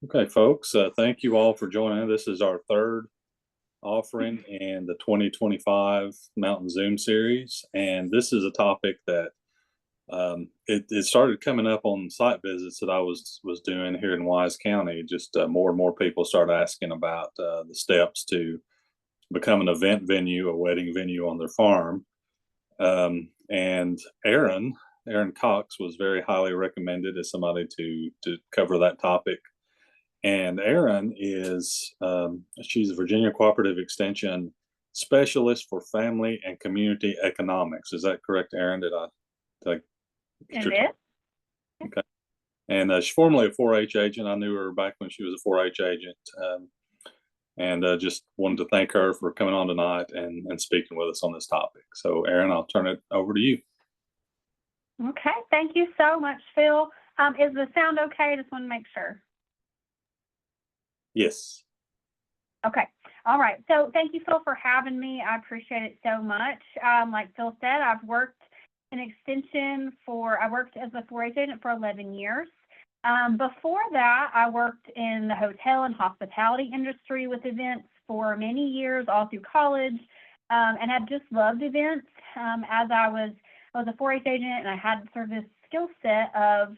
Okay, folks, thank you all for joining. This is our third offering in the 2025 Mountain Zoom series. And this is a topic that it started coming up on site visits that I was doing here in Wise County. Just more and more people started asking about the steps to become an event venue, a wedding venue on their farm. And Erin Cox was very highly recommended as somebody to cover that topic. And Erin is she's a Virginia Cooperative Extension specialist for family and community economics. Is that correct, Erin? Did I get It your is. okay? And she's formerly a 4-H agent. I knew her back when she was a 4-H agent, and just wanted to thank her for coming on tonight and speaking with us on this topic. So, Erin, I'll turn it over to you. Okay. Thank you so much, Phil. Is the sound okay? Just want to make sure. Yes. Okay. All right. So thank you, Phil, for having me. I appreciate it so much. Like Phil said, I've worked in extension I worked as a 4-H agent for 11 years. Before that, I worked in the hotel and hospitality industry with events for many years, all through college, and I've just loved events. As I was a 4-H agent, and I had sort of this skill set of,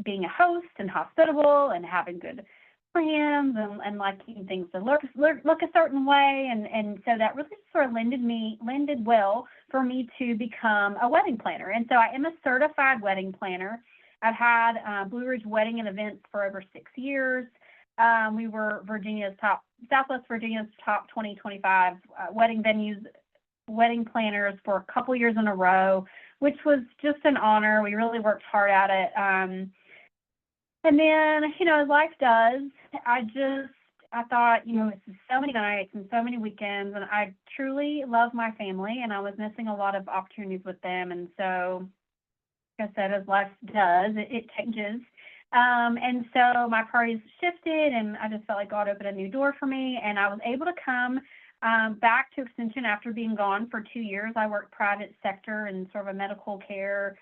being a host and hospitable and having good plans and liking things to look a certain way, and so that really sort of lended well for me to become a wedding planner. And so I am a certified wedding planner. I've had Blue Ridge Wedding and Events for over 6 years. We were Southwest Virginia's top 2025 wedding planners for a couple years in a row, which was just an honor. We really worked hard at it. And then, as life does, I thought, it's so many nights and so many weekends, and I truly love my family, and I was missing a lot of opportunities with them. And so, like I said, as life does, it changes. And so my priorities shifted, and I just felt like God opened a new door for me, and I was able to come back to Extension after being gone for 2 years. I worked private sector and sort of a medical care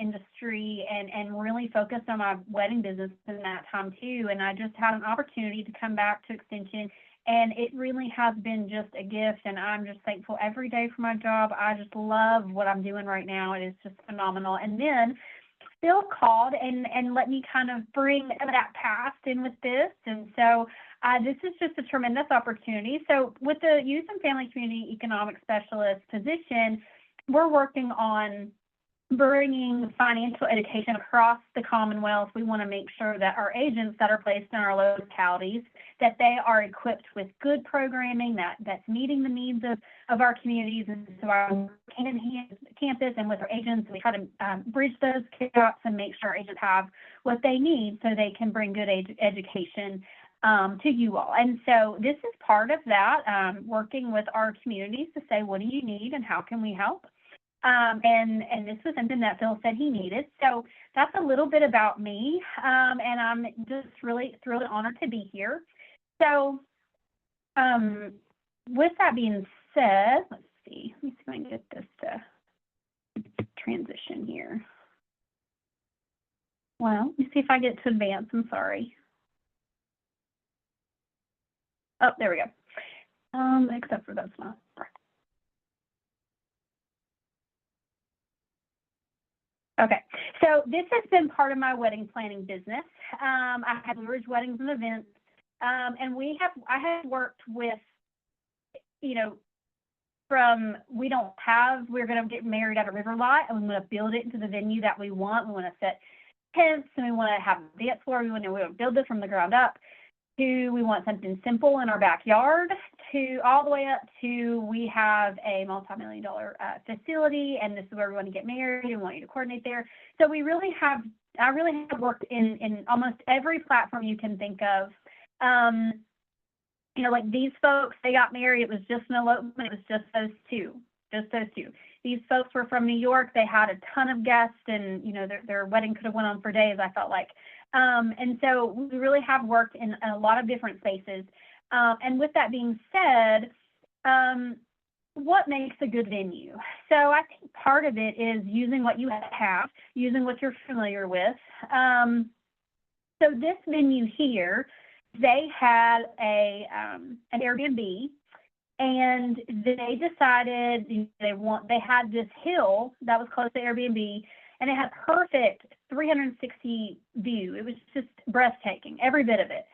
industry, and really focused on my wedding business in that time too. And I just had an opportunity to come back to Extension, and it really has been just a gift, and I'm just thankful every day for my job. I just love what I'm doing right now. It is just phenomenal. And then Phil called and let me kind of bring that past in with this. And so this is just a tremendous opportunity. So with the Youth and Family Community Economic Specialist position, we're working on bringing financial education across the Commonwealth. We want to make sure that our agents that are placed in our localities, that they are equipped with good programming that's meeting the needs of our communities. And so our campus and with our agents, we try to bridge those gaps and make sure our agents have what they need so they can bring good education to you all. And so this is part of that, working with our communities to say, what do you need and how can we help? And this was something that Phil said he needed. So that's a little bit about me. And I'm just really thrilled and honored to be here. So with that being said, let me see if I can get this to transition here. Well, let me see if I get to advance. I'm sorry. Oh, there we go. Except for that's not right. Okay, so this has been part of my wedding planning business. I have Blue Ridge Weddings and Events, and I have worked with, we're going to get married at a river lot, and we want to build it into the venue that we want. We want to set tents, and we want to have a dance floor. We want to build this from the ground up. We want something simple in our backyard, to all the way up to we have a multi-million-dollar facility, and this is where we want to get married and want you to coordinate there. So I really have worked in almost every platform you can think of. Like these folks, they got married. It was just an elopement. It was just those two. These folks were from New York. They had a ton of guests, and their wedding could have went on for days, I felt like. And so we really have worked in a lot of different spaces. And with that being said, what makes a good venue? So I think part of it is using what you have, using what you're familiar with. So this venue here, they had an Airbnb, and they decided they had this hill that was close to Airbnb, and it had perfect 360 view. It was just breathtaking, every bit of it.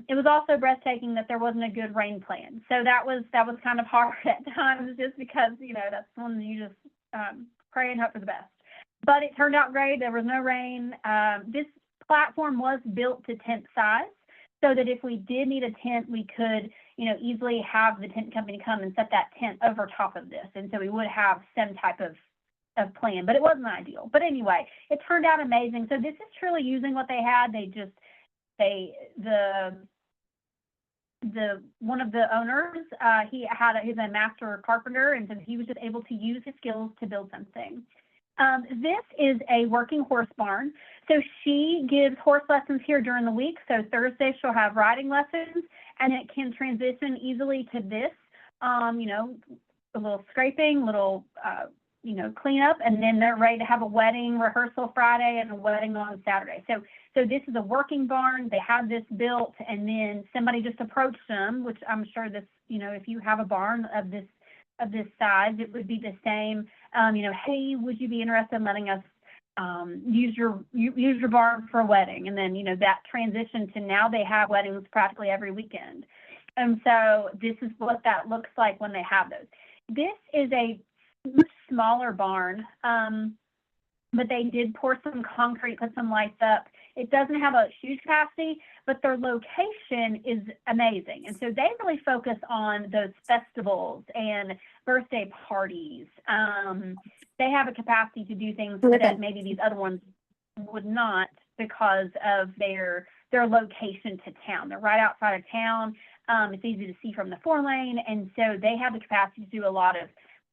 It was also breathtaking that there wasn't a good rain plan. So that was kind of hard at times, just because, that's when you just pray and hope for the best. But it turned out great. There was no rain. This platform was built to tent size, so that if we did need a tent, we could, easily have the tent company come and set that tent over top of this. And so we would have some type of plan, but it wasn't ideal. But anyway, it turned out amazing. So this is truly using what they had. One of the owners, he's a master carpenter, and so he was just able to use his skills to build something. This is a working horse barn. So she gives horse lessons here during the week. So Thursday she'll have riding lessons, and it can transition easily to this, a little scraping, little, cleanup, and then they're ready to have a wedding rehearsal Friday and a wedding on Saturday. So this is a working barn. They had this built, and then somebody just approached them, which I'm sure this, if you have a barn of this size, it would be the same. Hey, would you be interested in letting us use your barn for a wedding? And then, that transition to now they have weddings practically every weekend. And so this is what that looks like when they have those. This is a much smaller barn, but they did pour some concrete, put some lights up. It doesn't have a huge capacity, but their location is amazing. And so they really focus on those festivals and birthday parties. They have a capacity to do things that maybe these other ones would not, because of their location to town. They're right outside of town. It's easy to see from the 4-lane. And so they have the capacity to do a lot of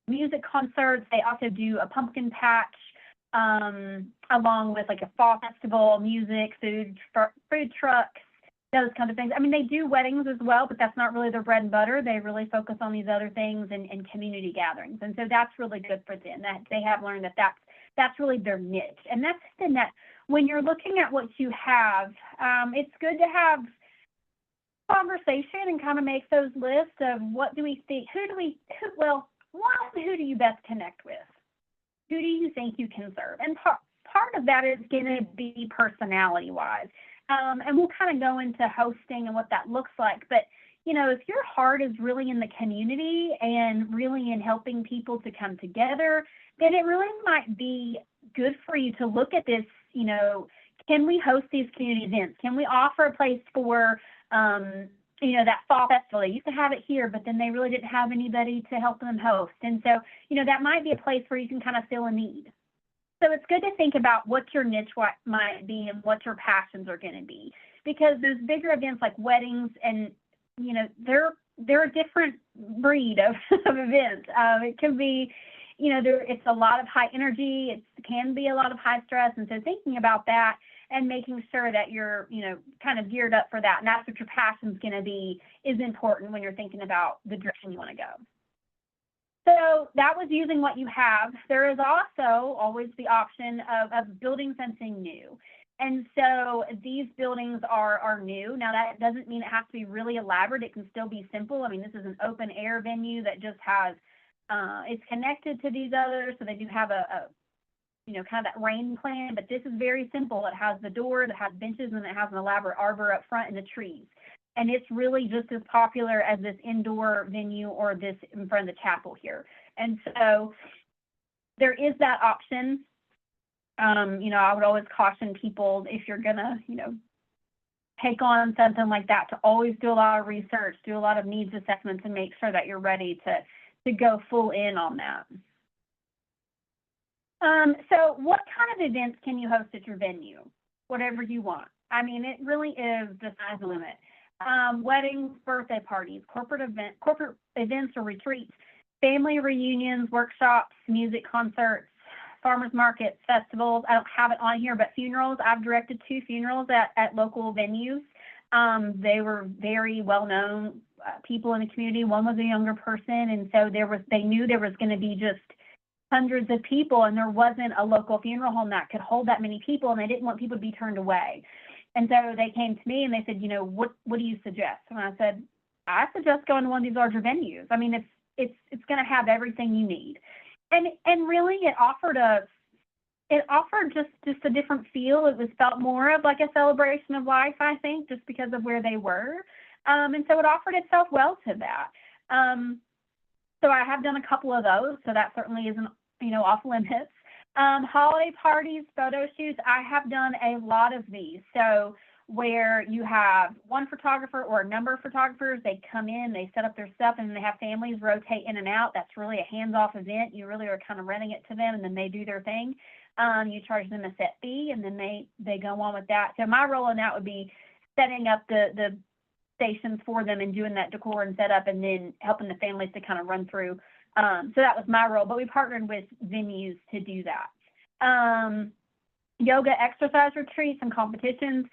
music concerts. They also do a pumpkin patch, along with like a fall festival, music, food trucks, those kinds of things. I mean, they do weddings as well, but that's not really their bread and butter. They really focus on these other things and community gatherings. And so that's really good for them. That they have learned that's really their niche. And that's something that when you're looking at what you have, it's good to have conversation and kind of make those lists of what do we think, who do you best connect with? Who do you think you can serve? And part of that is going to be personality-wise. And we'll kind of go into hosting and what that looks like. But, if your heart is really in the community and really in helping people to come together, then it really might be good for you to look at this, can we host these community events? Can we offer a place for, that fall festival? They used to have it here, but then they really didn't have anybody to help them host. And so, that might be a place where you can kind of fill a need. So it's good to think about what your niche might be and what your passions are going to be, because those bigger events like weddings and, they're a different breed of events. It can be, it's a lot of high energy. It can be a lot of high stress. And so thinking about that and making sure that you're, kind of geared up for that, and that's what your passion's going to be, is important when you're thinking about the direction you want to go. So that was using what you have. There is also always the option of building something new. And so these buildings are new. Now, that doesn't mean it has to be really elaborate. It can still be simple. I mean, this is an open air venue that just has, it's connected to these others. So they do have a kind of that rain plan, but this is very simple. It has the door, it has benches, and it has an elaborate arbor up front and the trees. And it's really just as popular as this indoor venue or this in front of the chapel here. And so there is that option. I would always caution people, if you're gonna, take on something like that, to always do a lot of research, do a lot of needs assessments, and make sure that you're ready to go full in on that. So what kind of events can you host at your venue? Whatever you want. I mean, it really is the sky's the limit. Weddings, birthday parties, corporate events or retreats, family reunions, workshops, music concerts, farmers markets, festivals. I don't have it on here, but funerals. I've directed 2 funerals at local venues. They were very well-known people in the community. One was a younger person, and so they knew there was going to be just hundreds of people, and there wasn't a local funeral home that could hold that many people, and they didn't want people to be turned away. And so they came to me and they said, what do you suggest? And I said, I suggest going to one of these larger venues. I mean, it's going to have everything you need. And really it offered just a different feel. It was felt more of like a celebration of life, I think, just because of where they were. And so it offered itself well to that. So I have done a couple of those. So that certainly isn't, off limits. Holiday parties, photo shoots, I have done a lot of these. So where you have one photographer or a number of photographers, they come in, they set up their stuff, and they have families rotate in and out. That's really a hands-off event. You really are kind of renting it to them, and then they do their thing. You charge them a set fee, and then they go on with that. So my role in that would be setting up the stations for them and doing that decor and setup, and then helping the families to kind of run through. So that was my role, but we partnered with venues to do that. Yoga exercise retreats and competitions.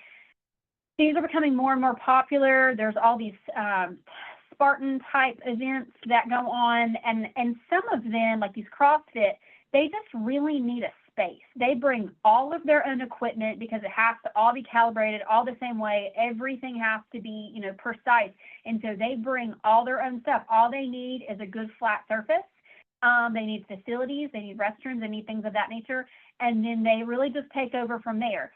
These are becoming more and more popular. There's all these Spartan type events that go on, and some of them, like these CrossFit, they just really need a space. They bring all of their own equipment because it has to all be calibrated all the same way. Everything has to be, precise. And so they bring all their own stuff. All they need is a good flat surface. They need facilities, they need restrooms, they need things of that nature. And then they really just take over from there.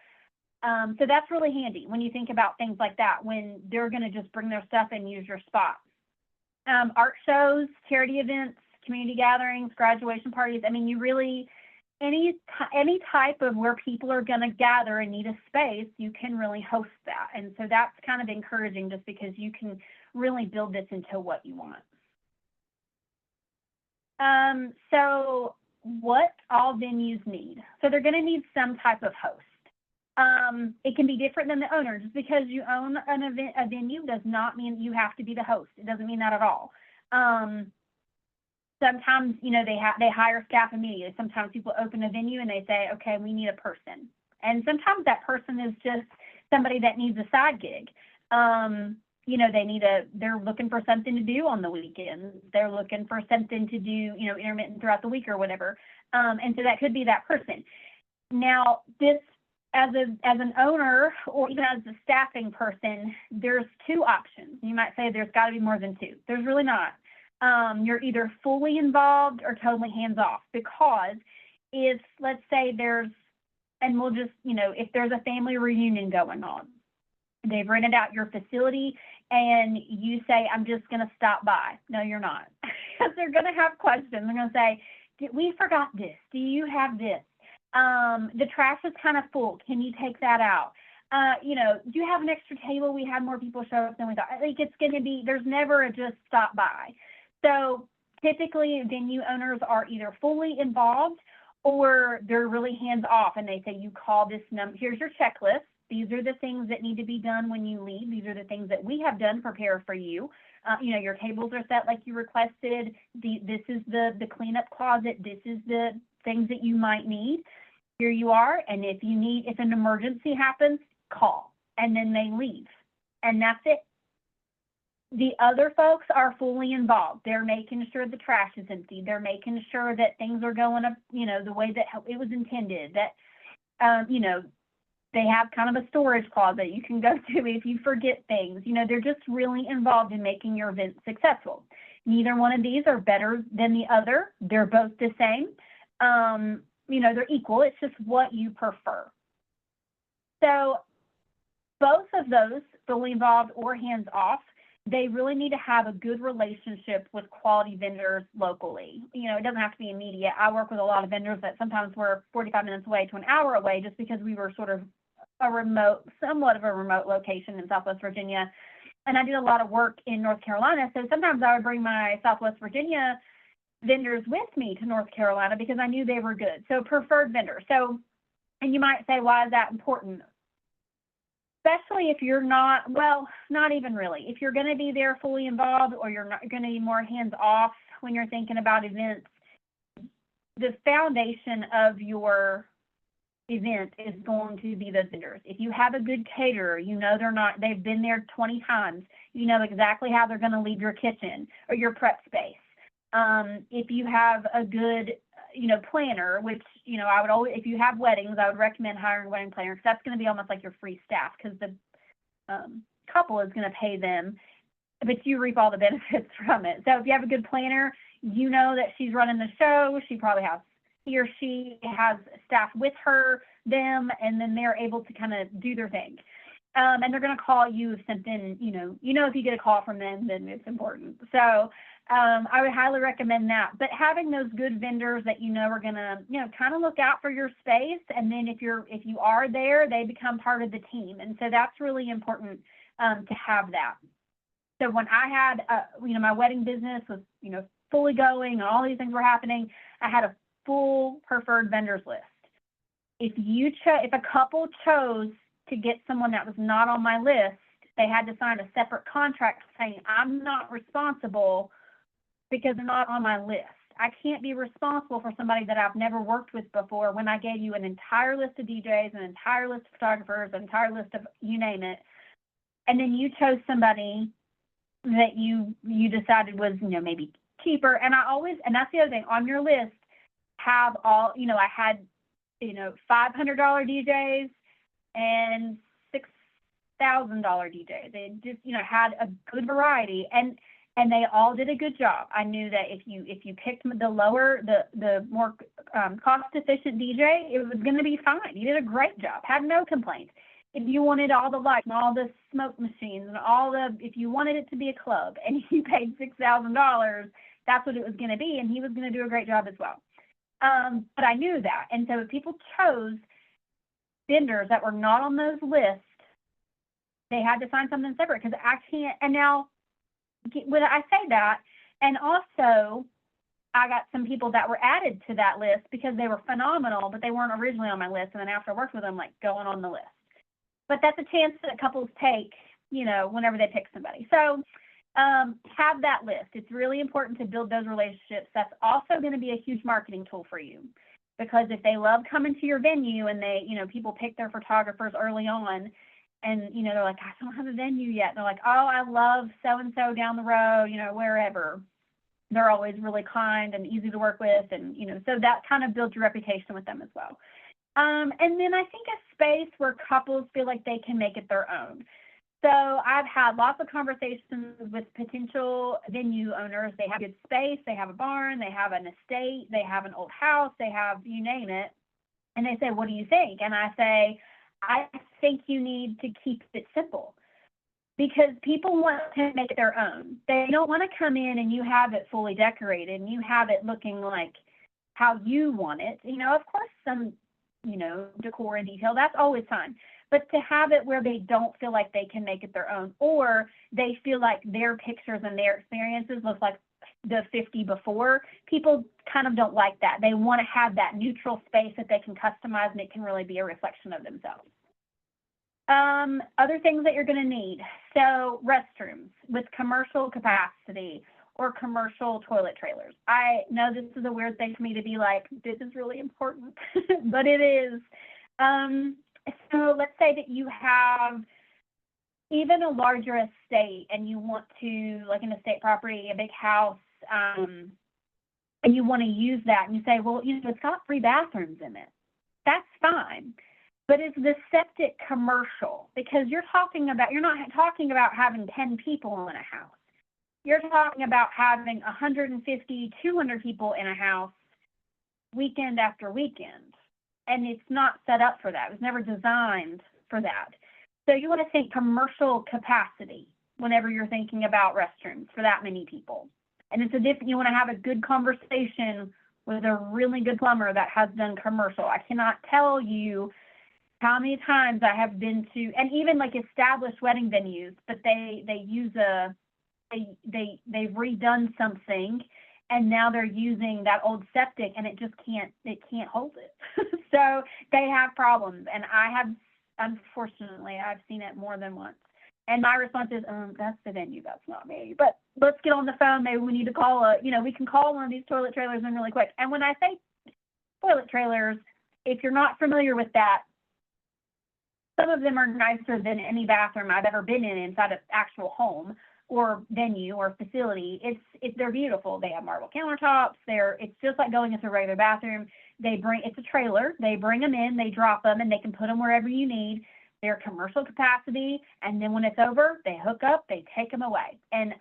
So that's really handy when you think about things like that, when they're going to just bring their stuff and use your spot. Art shows, charity events, community gatherings, graduation parties. I mean, you really, any type of where people are going to gather and need a space, you can really host that. And so that's kind of encouraging, just because you can really build this into what you want. So what all venues need. So they're going to need some type of host. It can be different than the owner. Just because you own a venue does not mean you have to be the host. It doesn't mean that at all. Sometimes, they hire staff immediately. Sometimes people open a venue and they say, okay, we need a person. And sometimes that person is just somebody that needs a side gig. They're looking for something to do on the weekends. They're looking for something to do, intermittent throughout the week or whatever. And so that could be that person. Now, this, as an owner or even as a staffing person, there's two options. You might say there's got to be more than two. There's really not. You're either fully involved or totally hands-off, because if, let's say if there's a family reunion going on, they've rented out your facility and you say, I'm just going to stop by. No, you're not. Because they're going to have questions. They're going to say, we forgot this. Do you have this? The trash is kind of full. Can you take that out? Do you have an extra table? We had more people show up than we thought. Like, it's going to be, there's never a just stop by. So typically venue owners are either fully involved or they're really hands off, and they say, you call this number, here's your checklist. These are the things that need to be done when you leave. These are the things that we have done, prepare for you. Your tables are set like you requested. This is the cleanup closet. This is the things that you might need. Here you are. And if an emergency happens, call. And then they leave. And that's it. The other folks are fully involved. They're making sure the trash is empty. They're making sure that things are going up, the way that it was intended, that, they have kind of a storage closet you can go to if you forget things. They're just really involved in making your event successful. Neither one of these are better than the other. They're both the same. They're equal. It's just what you prefer. So both of those, fully involved or hands off, they really need to have a good relationship with quality vendors locally. It doesn't have to be immediate. I work with a lot of vendors that sometimes were 45 minutes away to an hour away, just because we were sort of somewhat of a remote location in Southwest Virginia. And I did a lot of work in North Carolina. So sometimes I would bring my Southwest Virginia vendors with me to North Carolina because I knew they were good. So preferred vendors. So, and you might say, why is that important? Especially if you're not even really. If you're going to be there fully involved, or you're not going to be more hands off when you're thinking about events, the foundation of your event is going to be the vendors. If you have a good caterer, they've been there 20 times, exactly how they're going to leave your kitchen or your prep space. If you have a good, planner, which, I would always, if you have weddings, I would recommend hiring a wedding planner, because that's going to be almost like your free staff, because the couple is going to pay them, but you reap all the benefits from it. So if you have a good planner, that she's running the show. She probably has, he or she has staff with them, and then they're able to kind of do their thing. And they're going to call you if something, if you get a call from them, then it's important. So I would highly recommend that. But having those good vendors that are going to, kind of look out for your space, and then if you are there, they become part of the team. And so that's really important to have that. So when I had, my wedding business was, fully going, and all these things were happening, I had a full preferred vendors list. If a couple chose to get someone that was not on my list, they had to sign a separate contract saying, I'm not responsible because they're not on my list. I can't be responsible for somebody that I've never worked with before when I gave you an entire list of DJs, an entire list of photographers, an entire list of you name it, and then you chose somebody that you decided was, maybe cheaper. And that's the other thing, on your list, have all, I had, $500 DJs and $6,000 DJs. They just, had a good variety, and they all did a good job. I knew that if you picked the more cost efficient DJ, it was going to be fine. You did a great job. Had no complaints. If you wanted all the lights and all the smoke machines and if you wanted it to be a club and you paid $6,000, that's what it was going to be, and he was going to do a great job as well. But I knew that, and so if people chose vendors that were not on those lists, they had to find something separate, because I can't. And now, when I say that, and also I got some people that were added to that list because they were phenomenal, but they weren't originally on my list, and then after I worked with them, going on the list. But that's a chance that couples take, whenever they pick somebody. So have that list. It's really important to build those relationships. That's also going to be a huge marketing tool for you, because if they love coming to your venue, and they, people pick their photographers early on, and, they're like, I don't have a venue yet. And they're like, oh, I love so-and-so down the road, wherever. They're always really kind and easy to work with. And, so that kind of builds your reputation with them as well. And then I think a space where couples feel like they can make it their own. So I've had lots of conversations with potential venue owners. They have good space, they have a barn, they have an estate, they have an old house, they have, you name it. And they say, what do you think? And I say, I think you need to keep it simple, because people want to make it their own. They don't want to come in and you have it fully decorated and you have it looking like how you want it. Of course, some, decor and detail, that's always fine. But to have it where they don't feel like they can make it their own, or they feel like their pictures and their experiences look like the 50 before, people kind of don't like that. They want to have that neutral space that they can customize, and it can really be a reflection of themselves. Other things that you're going to need. So restrooms with commercial capacity or commercial toilet trailers. I know this is a weird thing for me to be like, this is really important, but it is. So let's say that you have even a larger estate, and you want to, like an estate property, a big house, and you want to use that, and you say, well, it's got 3 bathrooms in it. That's fine. But is the septic commercial? Because you're not talking about having 10 people in a house. You're talking about having 150, 200 people in a house weekend after weekend. And it's not set up for that. It was never designed for that. So you want to think commercial capacity whenever you're thinking about restrooms for that many people. And you want to have a good conversation with a really good plumber that has done commercial. I cannot tell you how many times I have been to, and even like established wedding venues, but they've redone something, and now they're using that old septic, and it can't hold it. So they have problems, and unfortunately, I've seen it more than once. And my response is, that's the venue, that's not me. But let's get on the phone. Maybe we need to call we can call one of these toilet trailers in really quick. And when I say toilet trailers, if you're not familiar with that, some of them are nicer than any bathroom I've ever been in inside an actual home. or venue or facility, they're beautiful. They have marble countertops. It's just like going into a regular bathroom. It's a trailer. They bring them in, they drop them, and they can put them wherever you need. They're commercial capacity, and then when it's over, they hook up, they take them away, and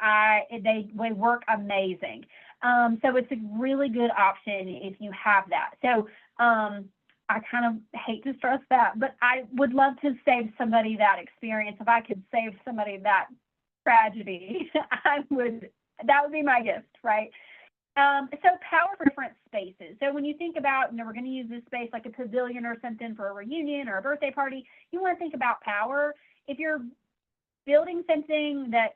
they work amazing. So it's a really good option if you have that. So I kind of hate to stress that, but I would love to save somebody that experience. If I could save somebody that tragedy, that would be my gift, right? So power for different spaces. So when you think about, we're going to use this space like a pavilion or something for a reunion or a birthday party, you want to think about power. If you're building something that's,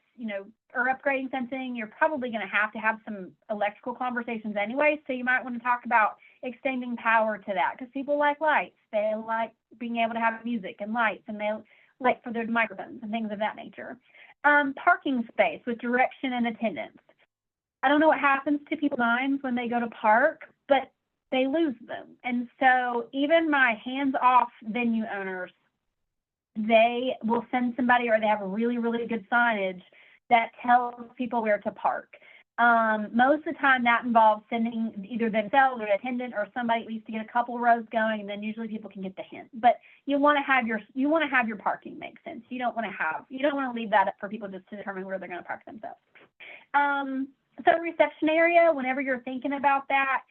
or upgrading something, you're probably going to have some electrical conversations anyway. So you might want to talk about extending power to that, because people like lights. They like being able to have music and lights, and they like for their microphones and things of that nature. Parking space with direction and attendance. I don't know what happens to people's minds when they go to park, but they lose them. And so even my hands-off venue owners, they will send somebody, or they have a really, really good signage that tells people where to park. Most of the time that involves sending either themselves or an attendant or somebody at least to get a couple rows going, and then usually people can get the hint. But you want to have your parking make sense. You don't want to leave that up for people just to determine where they're going to park themselves. So reception area, whenever you're thinking about that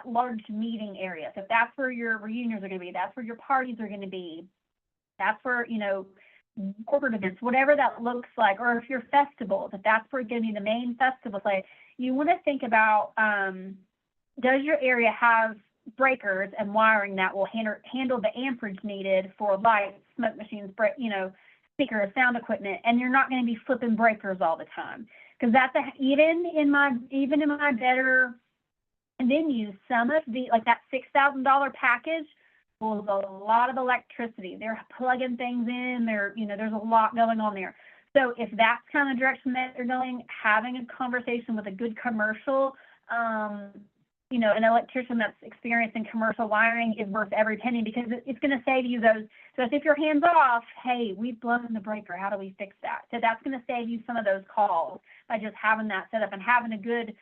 large meeting area. So if that's where your reunions are going to be, that's where your parties are going to be, that's where, corporate events, whatever that looks like, or if you're festivals, if that's where it's going to be the main festival place, you want to think about, does your area have breakers and wiring that will handle the amperage needed for lights, smoke machines, speakers, sound equipment, and you're not going to be flipping breakers all the time. Because even in my better venues, some of that $6,000 package pulls a lot of electricity. They're plugging things in. There's a lot going on there. So if that's kind of the direction that they're going, having a conversation with a good commercial, an electrician that's experienced in commercial wiring is worth every penny, because it's going to save you those. So if you're hands off, hey, we've blown the breaker, how do we fix that? So that's going to save you some of those calls by just having that set up and having a good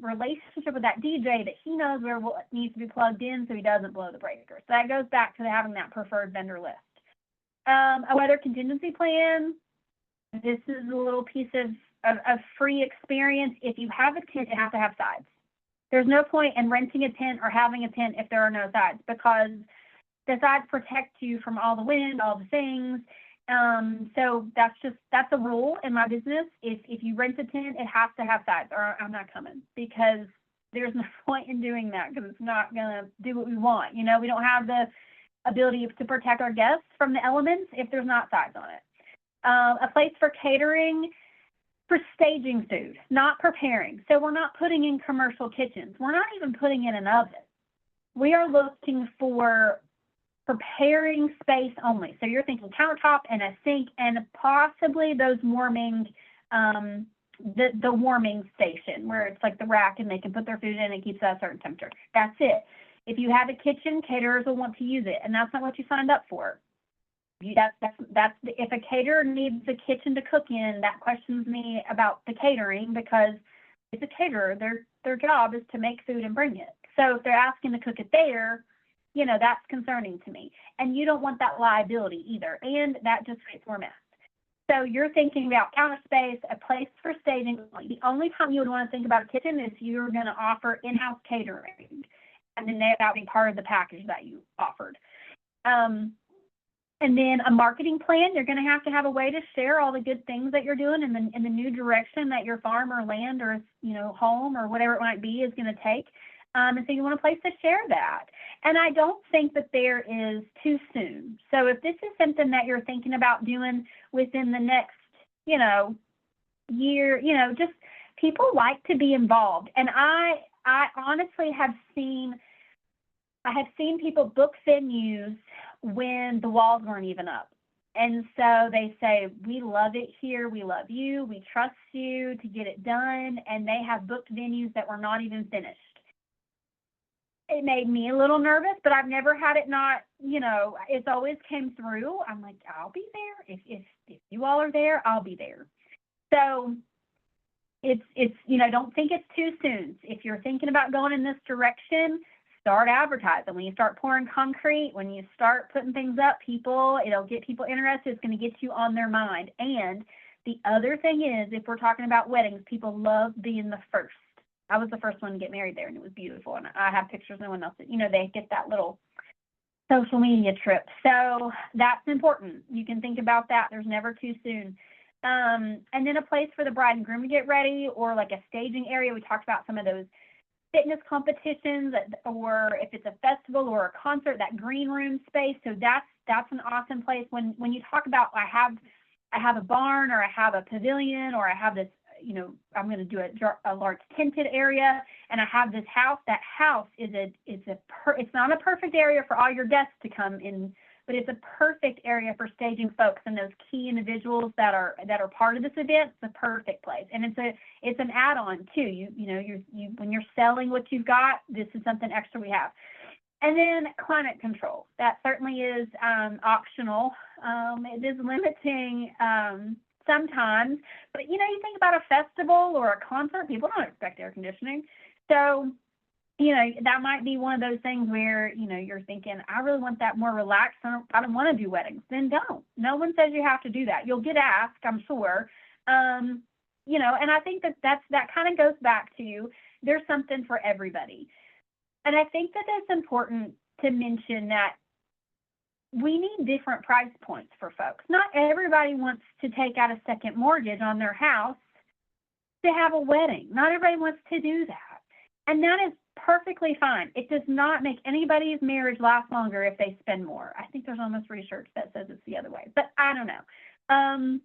relationship with that DJ, that he knows where what needs to be plugged in so he doesn't blow the breaker. So that goes back to having that preferred vendor list. A weather contingency plan. This is a little piece of free experience. If you have a tent, it has to have sides. There's no point in renting a tent or having a tent if there are no sides, because the sides protect you from all the wind, all the things. So that's a rule in my business. If you rent a tent, it has to have sides, or I'm not coming, because there's no point in doing that, because it's not going to do what we want. We don't have the ability to protect our guests from the elements if there's not sides on it. A place for catering, for staging food, not preparing. So we're not putting in commercial kitchens. We're not even putting in an oven. We are looking for preparing space only. So you're thinking countertop and a sink, and possibly those warming, the warming station where it's like the rack and they can put their food in and it keeps at a certain temperature. That's it. If you have a kitchen, caterers will want to use it, and that's not what you signed up for. If a caterer needs a kitchen to cook in, that questions me about the catering, because it's a caterer. Their job is to make food and bring it. So if they're asking to cook it there, that's concerning to me. And you don't want that liability either. And that just creates more mess. So you're thinking about counter space, a place for staging. The only time you would want to think about a kitchen is you're going to offer in-house catering, and then that would be part of the package that you offered. And then a marketing plan. You're going to have a way to share all the good things that you're doing in the new direction that your farm or land or home or whatever it might be is going to take. And so you want a place to share that. And I don't think that there is too soon. So if this is something that you're thinking about doing within the next, year, just people like to be involved. And I honestly have seen people book venues when the walls weren't even up. And so they say, we love it here, we love you, we trust you to get it done. And they have booked venues that were not even finished. It made me a little nervous, but I've never had it not, it's always came through. I'm like, I'll be there. If you all are there, I'll be there. So it's don't think it's too soon. If you're thinking about going in this direction, start advertising. When you start pouring concrete, when you start putting things up, it'll get people interested. It's going to get you on their mind. And the other thing is, if we're talking about weddings, people love being the first. I was the first one to get married there, and it was beautiful. And I have pictures. No one else, they get that little social media trip. So that's important. You can think about that. There's never too soon. And then a place for the bride and groom to get ready, or like a staging area. We talked about some of those fitness competitions, or if it's a festival or a concert, that green room space. So that's an awesome place. When you talk about, I have a barn, or I have a pavilion, or I have this, I'm going to do a large tented area, and I have this house. That house it's not a perfect area for all your guests to come in, but it's a perfect area for staging folks and those key individuals that are part of this event. It's a perfect place, and it's an add-on too. You when you're selling what you've got, this is something extra we have. And then climate control. That certainly is optional. It is limiting sometimes, but you think about a festival or a concert, people don't expect air conditioning. So, that might be one of those things where, you're thinking, I really want that more relaxed. I don't want to do weddings. Then don't. No one says you have to do that. You'll get asked, I'm sure. And I think that kind of goes back to, there's something for everybody. And I think that's important to mention that we need different price points for folks. Not everybody wants to take out a second mortgage on their house to have a wedding. Not everybody wants to do that. And that is perfectly fine. It does not make anybody's marriage last longer if they spend more. I think there's almost research that says it's the other way, but I don't know.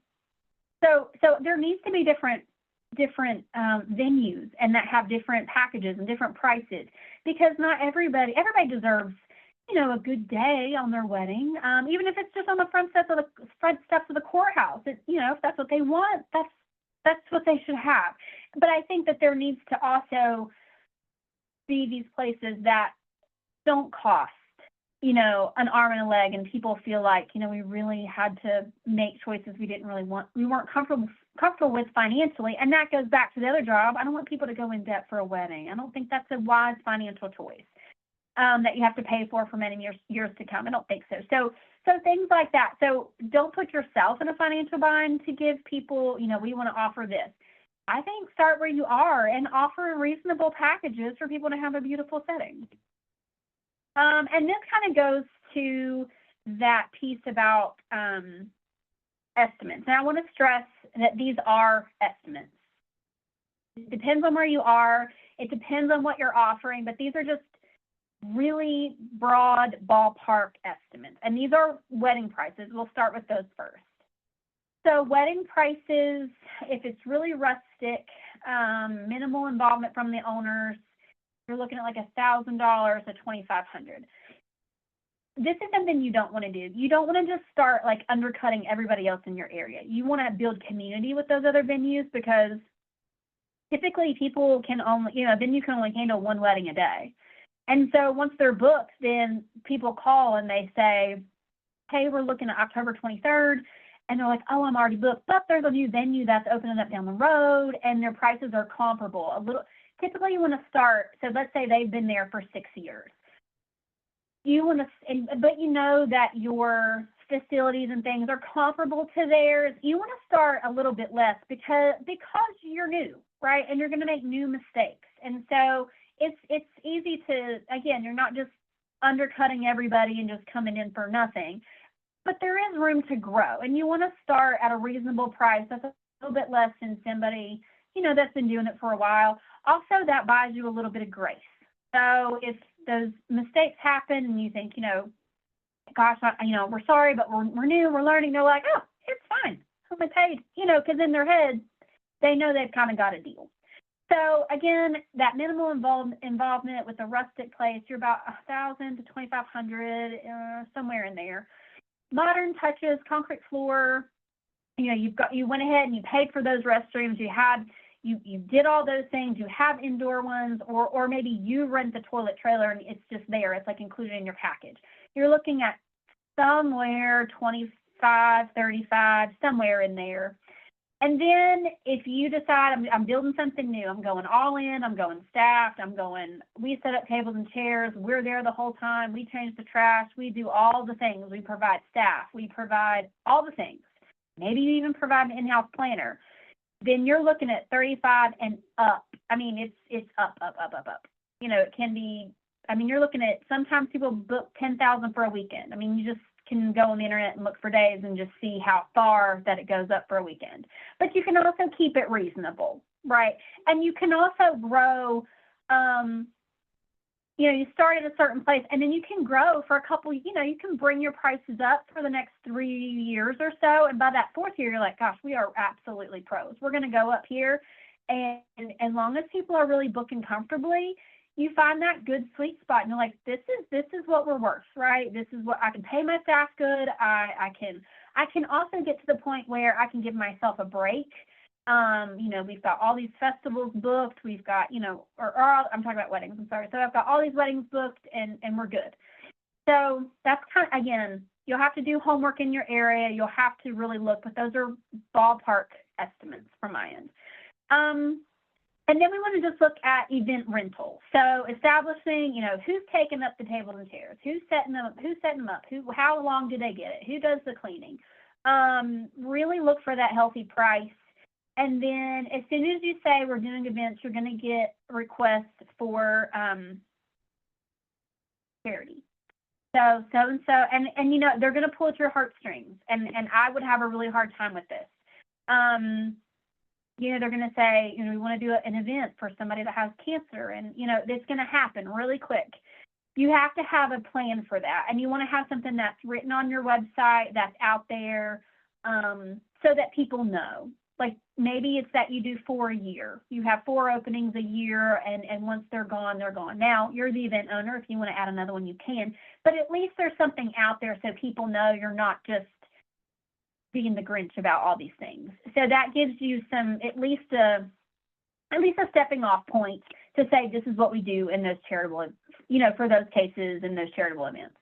So there needs to be different venues, and that have different packages and different prices, because not everybody deserves, a good day on their wedding. Even if it's just on the front steps of the courthouse, if that's what they want, that's what they should have. But I think that there needs to also be these places that don't cost, an arm and a leg, and people feel like, we really had to make choices we weren't comfortable with financially. And that goes back to the other job. I don't want people to go in debt for a wedding. I don't think that's a wise financial choice that you have to pay for many years to come. I don't think so. So things like that. So don't put yourself in a financial bind to give people, we want to offer this. I think start where you are and offer reasonable packages for people to have a beautiful setting. And this kind of goes to that piece about estimates. And I want to stress that these are estimates. It depends on where you are. It depends on what you're offering, but these are just really broad ballpark estimates. And these are wedding prices. We'll start with those first. So wedding prices, if it's really rustic, minimal involvement from the owners, you're looking at like $1,000 to $2,500. This is something you don't want to do. You don't want to just start like undercutting everybody else in your area. You want to build community with those other venues, because typically people can only, a venue can only handle one wedding a day. And so once they're booked, then people call and they say, hey, we're looking at October 23rd. And they're like, oh, I'm already booked. But there's a new venue that's opening up down the road, and their prices are comparable. Typically you want to start, so let's say they've been there for 6 years. You want to, but that your facilities and things are comparable to theirs. You want to start a little bit less because you're new, right? And you're going to make new mistakes. And so it's easy to, again, you're not just undercutting everybody and just coming in for nothing, but there is room to grow. And you want to start at a reasonable price that's a little bit less than somebody, that's been doing it for a while. Also, that buys you a little bit of grace. So if those mistakes happen and you think, gosh, we're sorry, but we're new, we're learning, they're like, oh, it's fine. I'm paid, because in their head, they know they've kind of got a deal. So again, that minimal involvement with the rustic place, you're about $1,000 to $2,500, somewhere in there. Modern touches, concrete floor. You went ahead and you paid for those restrooms. You had, you did all those things, you have indoor ones, or maybe you rent the toilet trailer and it's just there, it's like included in your package. You're looking at somewhere 25, 35, somewhere in there. And then if you decide I'm building something new, I'm going all in, I'm going staffed, we set up tables and chairs, we're there the whole time, we change the trash, we do all the things, we provide staff, we provide all the things. Maybe you even provide an in-house planner. Then you're looking at 35 and up. I mean, it's up. You know, it can be, I mean, you're looking at, sometimes people book 10,000 for a weekend. I mean, you just can go on the internet and look for days and just see how far that it goes up for a weekend. But you can also keep it reasonable, right? And you can also grow, you know, you start at a certain place and then you can grow for a couple, you know, you can bring your prices up for the next 3 years or so. And by that fourth year, you're like, gosh, we are absolutely pros. We're going to go up here. And as long as people are really booking comfortably, you find that good sweet spot and you're like, this is what we're worth, right? This is what I can pay my staff good. I can also get to the point where I can give myself a break. You know, we've got all these festivals booked. We've got, you know, I'm talking about weddings. I'm sorry. So I've got all these weddings booked and we're good. So that's kind of, again, you'll have to do homework in your area. You'll have to really look, but those are ballpark estimates from my end. And then we want to just look at event rental. So establishing, you know, who's taking up the tables and chairs, who's setting them up, how long do they get it, who does the cleaning. Really look for that healthy price. And then as soon as you say we're doing events, you're going to get requests for charity. So and you know, they're going to pull at your heartstrings, and I would have a really hard time with this. You know, they're going to say, you know, we want to do an event for somebody that has cancer, and, you know, it's going to happen really quick. You have to have a plan for that, and you want to have something that's written on your website, that's out there, so that people know. Like, maybe it's that you do 4 a year. You have 4 openings a year, and once they're gone, they're gone. Now, you're the event owner. If you want to add another one, you can. But at least there's something out there so people know you're not just being the Grinch about all these things. So that gives you some, at least a stepping off point to say this is what we do in those charitable, you know, for those cases in those charitable events.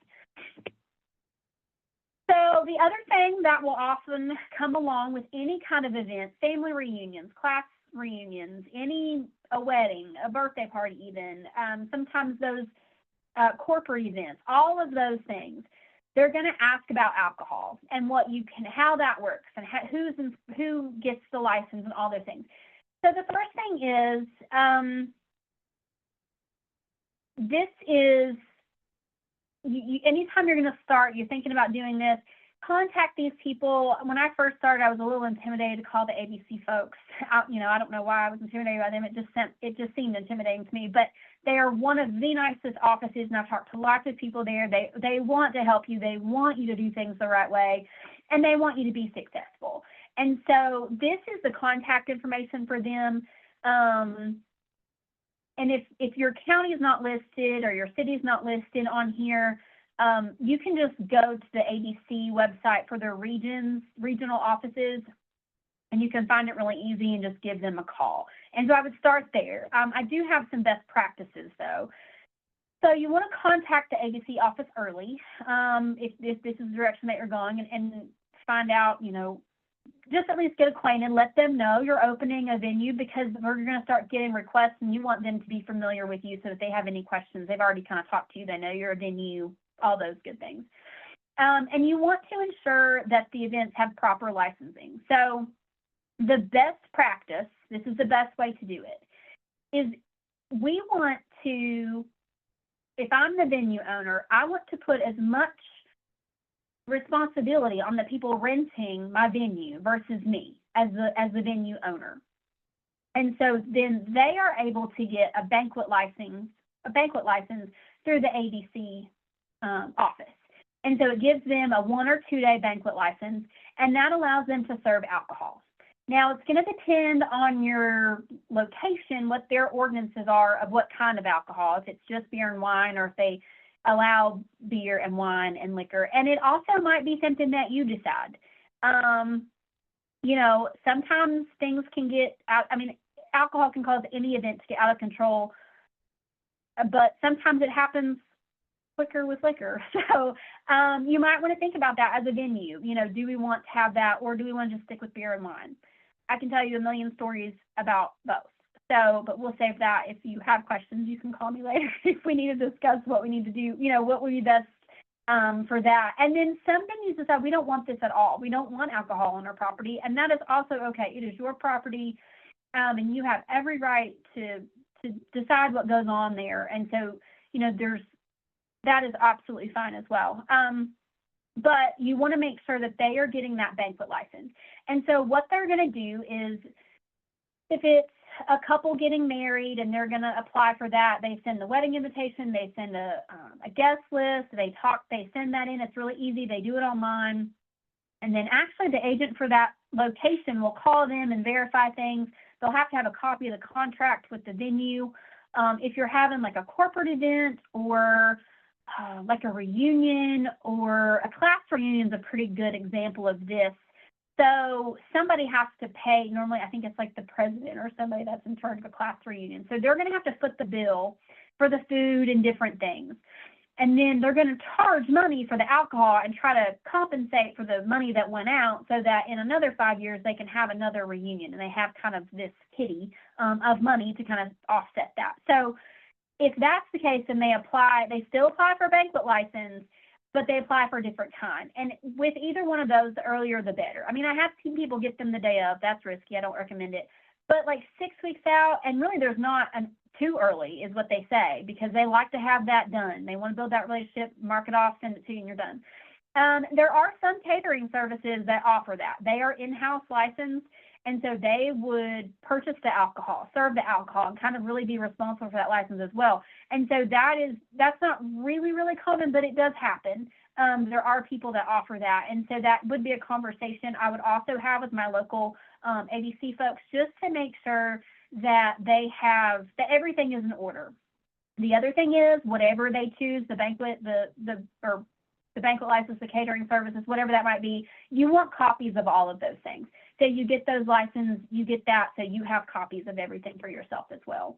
So the other thing that will often come along with any kind of event, family reunions, class reunions, a wedding, a birthday party even, sometimes those corporate events, all of those things, they're going to ask about alcohol and how that works and who gets the license and all those things. So the first thing is, this is, anytime you're going to start, you're thinking about doing this, contact these people. When I first started, I was a little intimidated to call the ABC folks. You know, I don't know why I was intimidated by them. It just seemed intimidating to me. But they are one of the nicest offices, and I've talked to lots of people there. They want to help you. They want you to do things the right way, and they want you to be successful. And so this is the contact information for them. And if your county is not listed or your city is not listed on here, you can just go to the ABC website for their regional offices, and you can find it really easy and just give them a call. And so I would start there. I do have some best practices, though. So you want to contact the ABC office early if this is the direction that you're going, and find out, you know, just at least get acquainted, let them know you're opening a venue, because we're going to start getting requests and you want them to be familiar with you so that they have any questions. They've already kind of talked to you. They know you're a venue, all those good things. And you want to ensure that the events have proper licensing. So the best practice, this is the best way to do it, is we want to, if I'm the venue owner, I want to put as much responsibility on the people renting my venue versus me as the venue owner. And so then they are able to get a banquet license through the ABC office. And so it gives them a 1 or 2 day banquet license, and that allows them to serve alcohol. Now, it's going to depend on your location, what their ordinances are of what kind of alcohol, if it's just beer and wine, or if they allow beer and wine and liquor. And it also might be something that you decide. You know, sometimes things can get out. I mean, alcohol can cause any event to get out of control, but sometimes it happens quicker with liquor. So you might want to think about that as a venue. You know, do we want to have that, or do we want to just stick with beer and wine? I can tell you a million stories about both. So, but we'll save that. If you have questions, you can call me later if we need to discuss what we need to do, you know, what would be best for that. And then some venues decide we don't want this at all. We don't want alcohol on our property, and that is also okay. It is your property, and you have every right to decide what goes on there. And so, you know, that is absolutely fine as well. But you want to make sure that they are getting that banquet license. And so what they're going to do is, if it's a couple getting married and they're going to apply for that, they send the wedding invitation, they send a guest list, they send that in. It's really easy. They do it online. And then actually the agent for that location will call them and verify things. They'll have to have a copy of the contract with the venue. If you're having like a corporate event or like a reunion, or a class reunion is a pretty good example of this. So somebody has to pay, normally I think it's like the president or somebody that's in charge of a class reunion. So they're going to have to foot the bill for the food and different things. And then they're going to charge money for the alcohol and try to compensate for the money that went out, so that in another 5 years they can have another reunion, and they have kind of this kitty of money to kind of offset that. So if that's the case, then they still apply for a banquet license, but they apply for a different kind. And with either one of those, the earlier the better. I mean, I have seen people get them the day of. That's risky. I don't recommend it. But like 6 weeks out, and really there's not too early is what they say, because they like to have that done. They want to build that relationship, mark it off, send it to you, and you're done. There are some catering services that offer that. They are in-house licensed, and so they would purchase the alcohol, serve the alcohol, and kind of really be responsible for that license as well. And so that's not really, really common, but it does happen. There are people that offer that. And so that would be a conversation I would also have with my local ABC folks, just to make sure that that everything is in order. The other thing is, whatever they choose, the banquet, the banquet license, the catering services, whatever that might be, you want copies of all of those things. So you get those licenses, you get that, so you have copies of everything for yourself as well.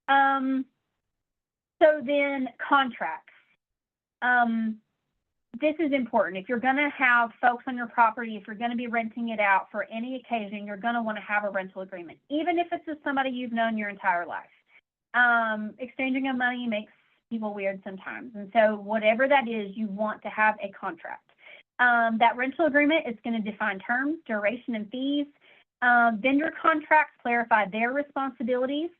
So then contracts. This is important. If you're going to have folks on your property, if you're going to be renting it out for any occasion, you're going to want to have a rental agreement, even if it's with somebody you've known your entire life. Exchanging of money makes people weird sometimes. And so whatever that is, you want to have a contract. That rental agreement is going to define terms, duration, and fees. Vendor contracts clarify their responsibilities.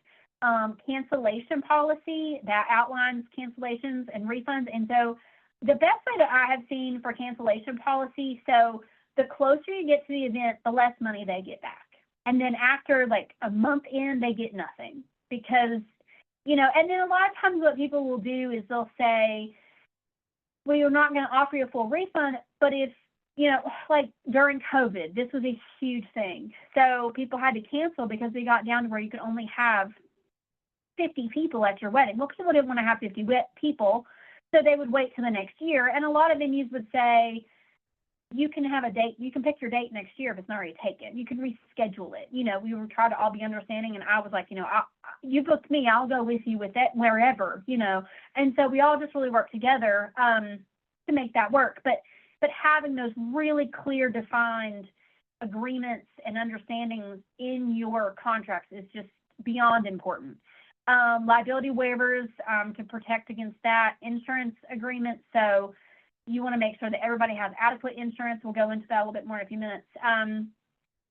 Cancellation policy, that outlines cancellations and refunds. And so the best way that I have seen for cancellation policy, so the closer you get to the event, the less money they get back. And then after like a month in, they get nothing, because, you know, and then a lot of times what people will do is they'll say, well, you're not going to offer you a full refund, but if, you know, like during COVID, this was a huge thing. So people had to cancel because they got down to where you could only have 50 people at your wedding. Well, people didn't want to have 50 people, so they would wait till the next year. And a lot of venues would say, you can have a date, you can pick your date next year if it's not already taken. You can reschedule it. You know, we were trying to all be understanding, and I was like, you know, you booked me, I'll go with you with it wherever, you know. And so we all just really worked together to make that work. But having those really clear, defined agreements and understandings in your contracts is just beyond important. Liability waivers to protect against that, insurance agreements. So you want to make sure that everybody has adequate insurance. We'll go into that a little bit more in a few minutes.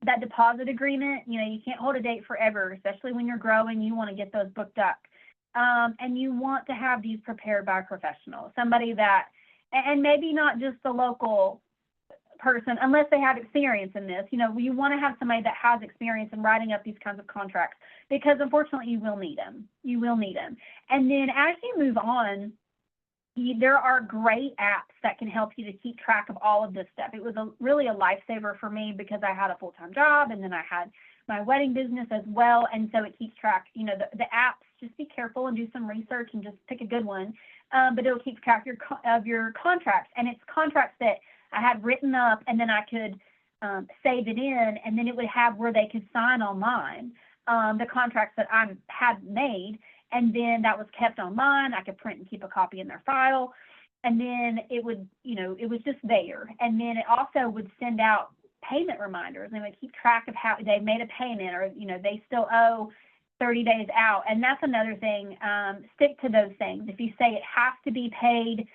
That deposit agreement, you know, you can't hold a date forever, especially when you're growing. You want to get those booked up. And you want to have these prepared by a professional, somebody that, and maybe not just the local person, unless they have experience in this. You know, you want to have somebody that has experience in writing up these kinds of contracts, because unfortunately you will need them. You will need them. And then as you move on, there are great apps that can help you to keep track of all of this stuff. It was really a lifesaver for me, because I had a full-time job, and then I had my wedding business as well. And so it keeps track, you know, the apps, just be careful and do some research and just pick a good one. But it'll keep track of your contracts. And it's contracts that I had written up, and then I could save it in, and then it would have where they could sign online. the contracts that I had made, and then that was kept online. I could print and keep a copy in their file, and then it would, it was just there. And then it also would send out payment reminders, and it would keep track of how they made a payment, or, they still owe 30 days out. And that's another thing. Stick to those things. If you say it has to be paid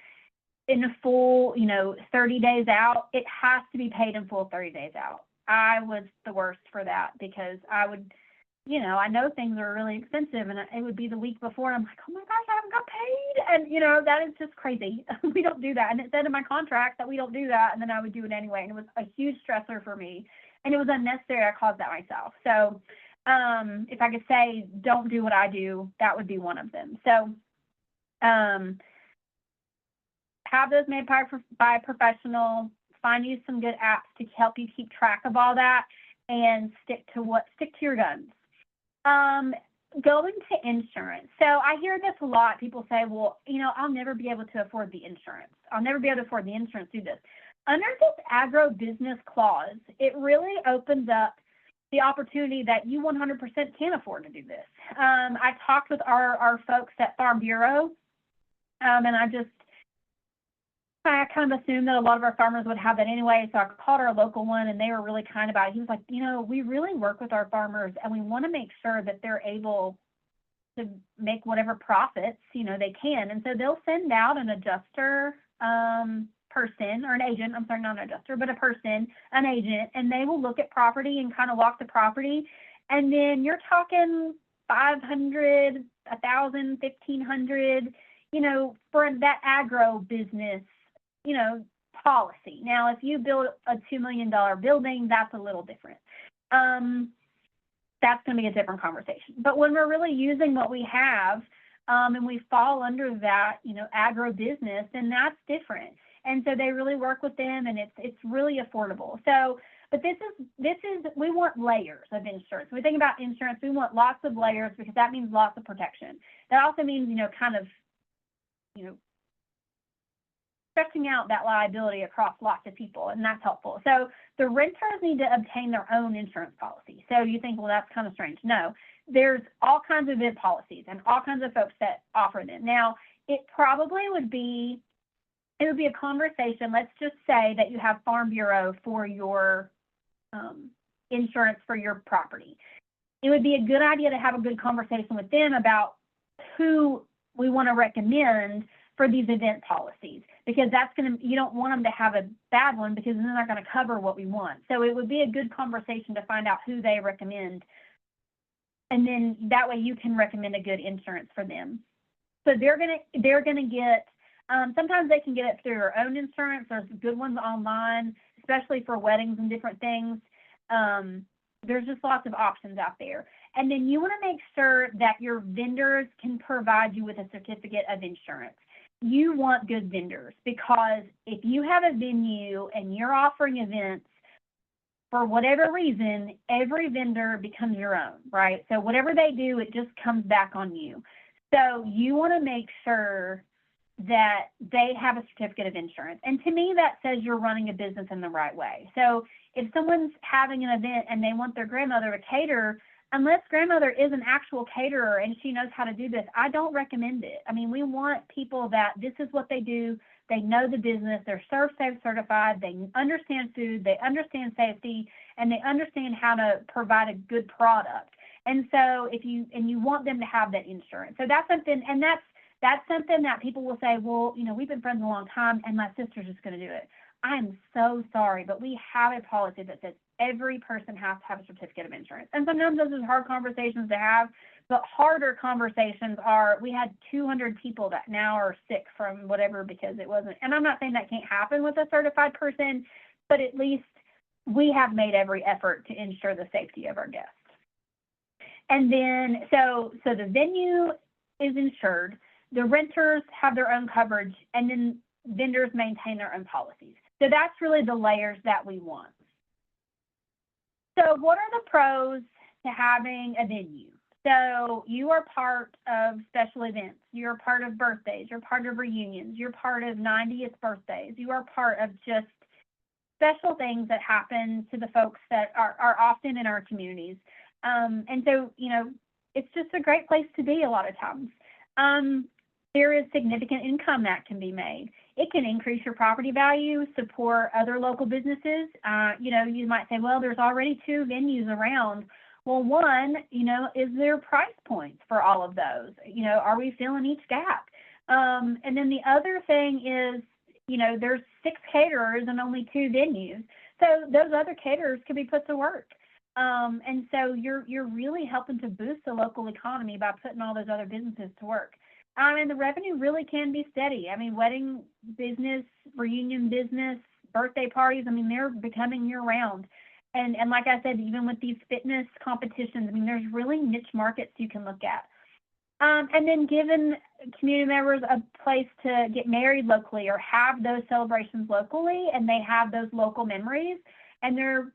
in a full, 30 days out, it has to be paid in full 30 days out. I was the worst for that, because I would, I know things are really expensive, and it would be the week before, and I'm like, oh my gosh, I haven't got paid. And, that is just crazy. We don't do that. And it said in my contract that we don't do that. And then I would do it anyway. And it was a huge stressor for me, and it was unnecessary. I caused that myself. So if I could say, don't do what I do, that would be one of them. So have those made by a professional. Find you some good apps to help you keep track of all that, and stick to your guns. Going to insurance. So I hear this a lot. People say, well, I'll never be able to afford the insurance. I'll never be able to afford the insurance through this. Under this agro-business clause, it really opens up the opportunity that you 100% can afford to do this. I talked with our folks at Farm Bureau, and I kind of assumed that a lot of our farmers would have that anyway, so I called our local one, and they were really kind about it. He was like, we really work with our farmers, and we want to make sure that they're able to make whatever profits, they can. And so they'll send out an adjuster person, or an agent, I'm sorry, not an adjuster, but a person, an agent, and they will look at property and kind of walk the property. And then you're talking 500, 1,000, 1,500, for that agro business, policy. Now, if you build a $2 million building, that's a little different. That's going to be a different conversation. But when we're really using what we have, and we fall under that, agro business, then that's different. And so they really work with them, and it's really affordable. So, but this is we want layers of insurance. When we think about insurance, we want lots of layers, because that means lots of protection. That also means, stretching out that liability across lots of people, and that's helpful. So the renters need to obtain their own insurance policy. So you think, well, that's kind of strange. No, there's all kinds of event policies and all kinds of folks that offer them. Now, it would be a conversation. Let's just say that you have Farm Bureau for your insurance for your property. It would be a good idea to have a good conversation with them about who we want to recommend for these event policies, because you don't want them to have a bad one, because then they're not going to cover what we want. So it would be a good conversation to find out who they recommend, and then that way you can recommend a good insurance for them. So they're gonna get, sometimes they can get it through their own insurance. There's good ones online, especially for weddings and different things. There's just lots of options out there. And then you want to make sure that your vendors can provide you with a certificate of insurance. You want good vendors, because if you have a venue and you're offering events, for whatever reason, every vendor becomes your own, right? So whatever they do, it just comes back on you. So you want to make sure that they have a certificate of insurance. And to me, that says you're running a business in the right way. So if someone's having an event and they want their grandmother to cater, unless grandmother is an actual caterer and she knows how to do this, I don't recommend it. I mean, we want people that this is what they do. They know the business. They're ServSafe certified. They understand food. They understand safety, and they understand how to provide a good product. And so you want them to have that insurance. So that's something, and that's something that people will say, well, we've been friends a long time and my sister's just going to do it. I am so sorry, but we have a policy that says every person has to have a certificate of insurance. And sometimes those are hard conversations to have, but harder conversations are, we had 200 people that now are sick from whatever because it wasn't, and I'm not saying that can't happen with a certified person, but at least we have made every effort to ensure the safety of our guests. And then, so the venue is insured, the renters have their own coverage, and then vendors maintain their own policies. So that's really the layers that we want. So what are the pros to having a venue? So you are part of special events, you're part of birthdays, you're part of reunions, you're part of 90th birthdays, you are part of just special things that happen to the folks that are often in our communities. And so, it's just a great place to be a lot of times. There is significant income that can be made. It can increase your property value, support other local businesses. You might say, well, there's already 2 venues around. Well, one, is there price points for all of those? Are we filling each gap? And then the other thing is, there's 6 caterers and only 2 venues. So those other caterers could be put to work. And so you're really helping to boost the local economy by putting all those other businesses to work. And the revenue really can be steady. I mean, wedding business, reunion business, birthday parties, they're becoming year round. And like I said, even with these fitness competitions, there's really niche markets you can look at. And then giving community members a place to get married locally or have those celebrations locally, and they have those local memories, and their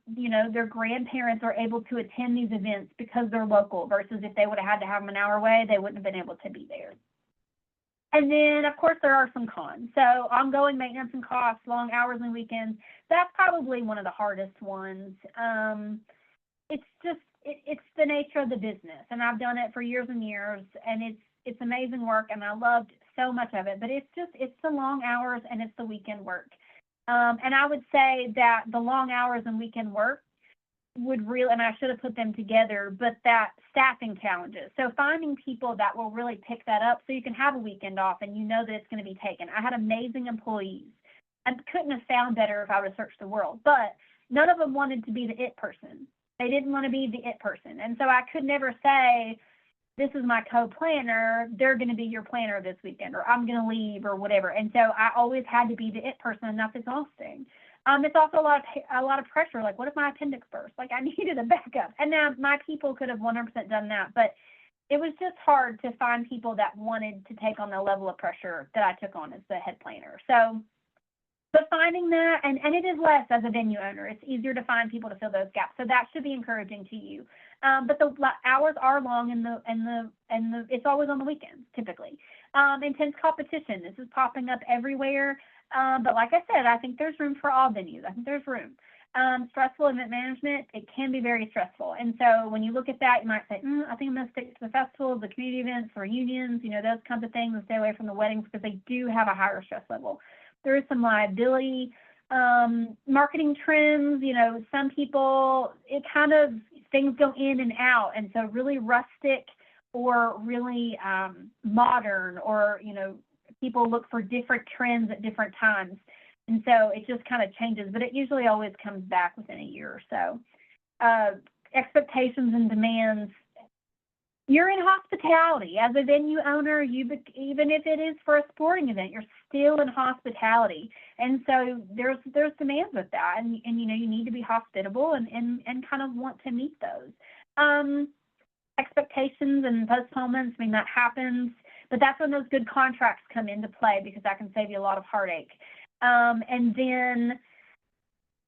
grandparents are able to attend these events because they're local, versus if they would have had to have them an hour away, they wouldn't have been able to be there. And then, of course, there are some cons. So ongoing maintenance and costs, long hours and weekends, that's probably one of the hardest ones. It's the nature of the business, and I've done it for years and years, and it's amazing work, and I loved so much of it. But it's the long hours and it's the weekend work. And I would say that the long hours and weekend work would really, and I should have put them together, but that staffing challenges. So finding people that will really pick that up so you can have a weekend off and that it's going to be taken. I had amazing employees. I couldn't have found better if I would have searched the world, but none of them wanted to be the it person. They didn't want to be the it person. And so I could never say, this is my co-planner, they're going to be your planner this weekend, or I'm going to leave, or whatever. And so I always had to be the it person, and that's exhausting. It's also a lot of pressure. Like, what if my appendix burst? Like, I needed a backup. And now my people could have 100% done that, but it was just hard to find people that wanted to take on the level of pressure that I took on as the head planner. So, but finding that, and it is less as a venue owner. It's easier to find people to fill those gaps. So that should be encouraging to you. But the hours are long, and it's always on the weekends typically. Intense competition. This is popping up everywhere. But like I said, I think there's room for all venues. I think there's room. Stressful event management, it can be very stressful. And so when you look at that, you might say, I think I'm going to stick to the festivals, the community events, reunions, those kinds of things, and stay away from the weddings because they do have a higher stress level. There is some liability, marketing trends, some people, it kind of, things go in and out. And so really rustic or really modern, or, people look for different trends at different times. And so it just kind of changes, but it usually always comes back within a year or so. Expectations and demands. You're in hospitality. As a venue owner, even if it is for a sporting event, you're still in hospitality. And so there's demands with that. And you need to be hospitable and kind of want to meet those. Expectations and postponements, that happens. But that's when those good contracts come into play, because that can save you a lot of heartache. And then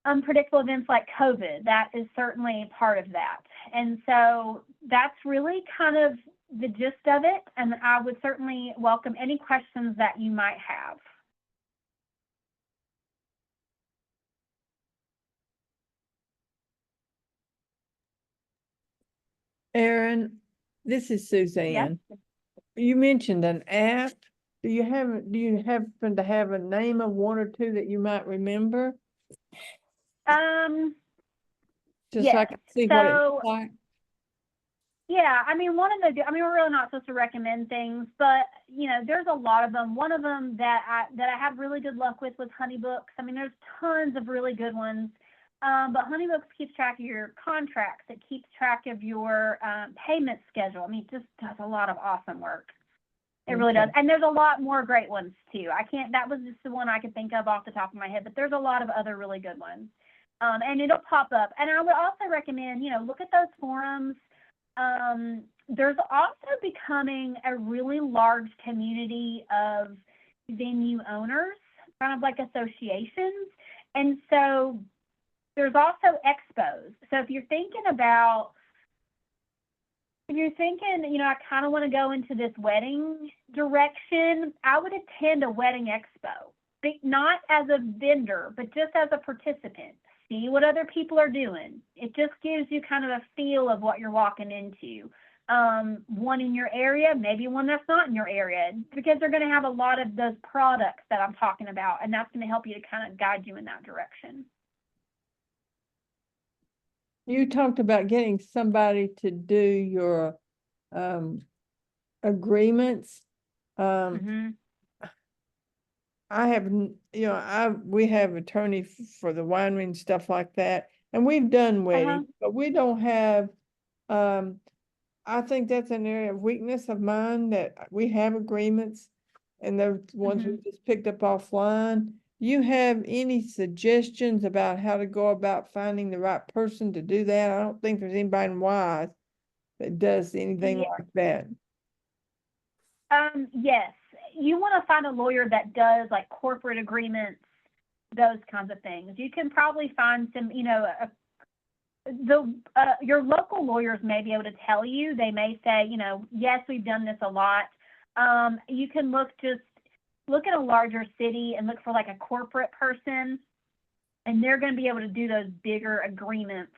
unpredictable events like COVID, that is certainly part of that. And so that's really kind of the gist of it. And I would certainly welcome any questions that you might have. Erin, this is Suzanne. Yes. You mentioned an app. Do you happen to have a name of one or two that you might remember? Just so I can see what it looks like. Yeah, one of the, we're really not supposed to recommend things, but there's a lot of them. One of them that I had really good luck with was HoneyBooks. There's tons of really good ones. But HoneyBooks keeps track of your contracts. It keeps track of your payment schedule. It just does a lot of awesome work. It really does. And there's a lot more great ones too. That was just the one I could think of off the top of my head, but there's a lot of other really good ones. And it'll pop up. And I would also recommend, look at those forums. There's also becoming a really large community of venue owners, kind of like associations. And so there's also expos. So if you're thinking, I kind of want to go into this wedding direction, I would attend a wedding expo, not as a vendor, but just as a participant. see what other people are doing. It just gives you kind of a feel of what you're walking into. One in your area, maybe one that's not in your area, because they're going to have a lot of those products that I'm talking about, and that's going to help you to kind of guide you in that direction. You talked about getting somebody to do your agreements. I have, we have attorney for the winery and stuff like that, and we've done weddings, but we don't have, I think that's an area of weakness of mine, that we have agreements and the ones we just picked up offline. You have any suggestions about how to go about finding the right person to do that? I don't think there's anybody in Wise that does anything like that. Yes, you want to find a lawyer that does like corporate agreements, those kinds of things. You can probably find some, your local lawyers may be able to tell you. They may say, yes, we've done this a lot. You can look at a larger city and look for like a corporate person, and they're going to be able to do those bigger agreements,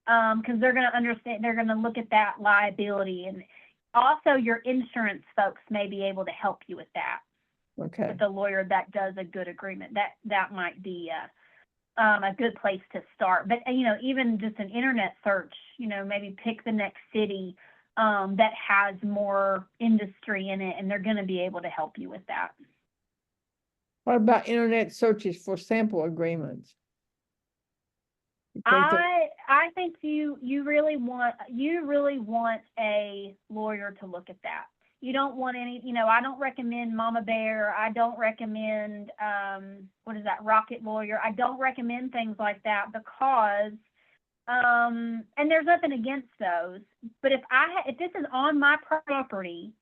because they're going to understand, they're going to look at that liability. And also your insurance folks may be able to help you with that. Okay. With a lawyer that does a good agreement, that might be a good place to start. But even just an internet search, maybe pick the next city that has more industry in it, and they're going to be able to help you with that. What about internet searches for sample agreements? I think you really want a lawyer to look at that. You don't want any, I don't recommend Mama Bear. I don't recommend, Rocket Lawyer. I don't recommend things like that because, and there's nothing against those, but if this is on my property,